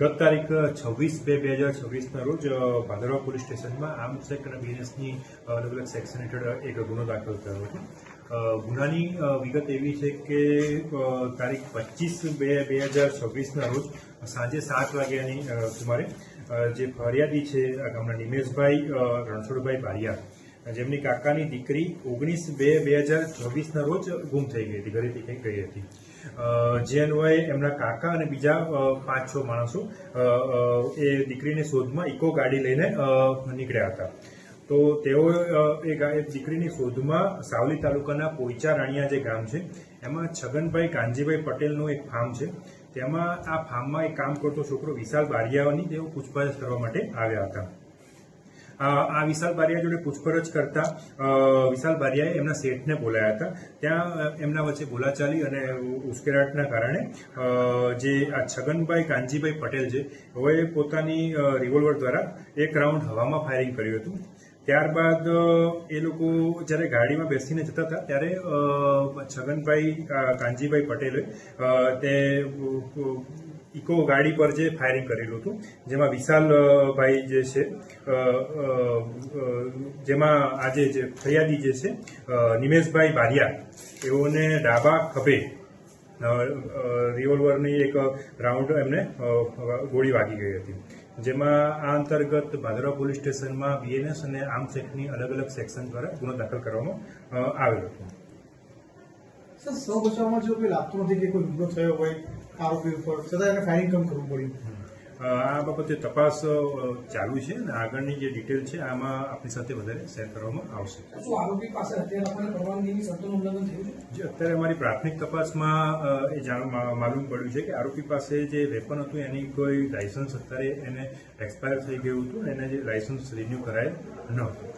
ગત તારીખ 26/2/2026ના રોજ ભાદરવા પોલીસ સ્ટેશનમાં આર્મ્સ એક્ટ અને બીએનએસની અલગ અલગ સેક્શન હેઠળ એક ગુનો દાખલ થયો હતો. ગુનાની વિગત એવી છે કે તારીખ 25/2/2026ના રોજ સાંજે 7 વાગ્યાની સુમારે જે ફરિયાદી છે આ ગામના નિમેશભાઈ રણછોડભાઈ બારિયા, જેમની કાકાની દીકરી 19/2/2024ના રોજ ગુમ થઈ ગઈ હતી, ઘરેથી કંઈક ગઈ હતી. જે અન્વયે એમના કાકા અને બીજા 5-6 માણસો એ દીકરીની શોધમાં ઇકો ગાડી લઈને નીકળ્યા હતા. તો તેઓ એ દીકરીની શોધમાં સાવલી તાલુકાના પોઈચા રાણીયા જે ગામ છે એમાં છગનભાઈ કાનજીભાઈ પટેલનું એક ફાર્મ છે. તેમાં આ ફાર્મમાં એક કામ કરતો છોકરો વિશાલ બારિયાની તેઓ પૂછપરછ કરવા માટે આવ્યા હતા. આ વિશાલ બારિયા જોડે પૂછપરછ કરતા વિશાલ બારિયાએ એમના શેઠને બોલાયા હતા. ત્યાં એમના વચ્ચે બોલાચાલી અને ઉશ્કેરાટના કારણે જે આ છગનભાઈ કાનજીભાઈ પટેલ છે હવે પોતાની રિવોલ્વર દ્વારા એક રાઉન્ડ હવામાં ફાયરિંગ કર્યું હતું. ત્યારબાદ એ લોકો જ્યારે ગાડીમાં બેસીને જતા હતા ત્યારે છગનભાઈ કાનજીભાઈ પટેલે તે ઇકો ગાડી પર જે ફાયરિંગ કરેલું હતું, જેમાં વિશાલભાઈ જે છે જેમાં આજે જે ફરિયાદી જે છે નિમેશભાઈ બારિયા એઓને ડાબા ખભે રિવોલ્વરની એક રાઉન્ડ એમને ગોળી વાગી ગઈ હતી. જેમાં આ અંતર્ગત ભાદરવા પોલીસ સ્ટેશનમાં બીએનએસ અને આર્મ્સ એક્ટની અલગ અલગ સેક્શન દ્વારા ગુનો દાખલ કરવામાં આવેલો હતો. સર, સૌ બચાવમાં જો કોઈ લાગતું નથી કે કોઈ હુમલો થયો હોય આરોપી ઉપર, છતાં એને ફાયરિંગ કેમ કરવું પડ્યું? આ બાબતે તપાસ ચાલુ છે અને આગળની જે ડિટેલ છે આમાં આપણી સાથે વધારે શેર કરવામાં આવશે. આરોપી પાસે અત્યારે પરવાનગીની શરતોનું ઉલ્લંઘન થયું છે? જે અત્યારે અમારી પ્રાથમિક તપાસમાં એ માલુમ પડ્યું છે કે આરોપી પાસે જે વેપન હતું એની કોઈ લાયસન્સ અત્યારે એને એક્સપાયર થઈ ગયું હતું અને એને જે લાયસન્સ રિન્યુ કરાયેલ ન હતું.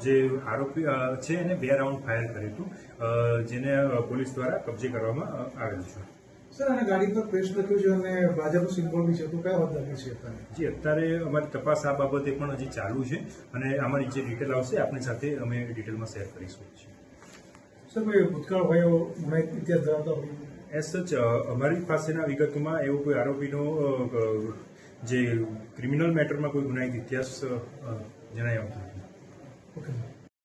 જે આરોપી છે એને 2 રાઉન્ડ ફાયર કર્યું હતું, જેને પોલીસ દ્વારા કબજે કરવામાં આવેલું છે. સર, અને ગાડી પર પ્રેસ લખ્યું છે અને ભાજપ સિમ્બોલ બી છે, તો કયા હોદ્દાની છે અત્યારે? જી, અત્યારે અમારી તપાસ આ બાબતે પણ હજી ચાલુ છે અને અમારી જે ડિટેલ આવશે આપણી સાથે અમે ડિટેલમાં શેર કરીશું. સર, કોઈ ભૂતકાળ હોય ગુનાહિત ઇતિહાસ ધરાવતા હોય? એઝ સચ અમારી પાસેના વિગતોમાં એવો કોઈ આરોપીનો જે ક્રિમિનલ મેટરમાં કોઈ ગુનાહિત ઇતિહાસ જણાઈ આવતો નથી. ઓકે.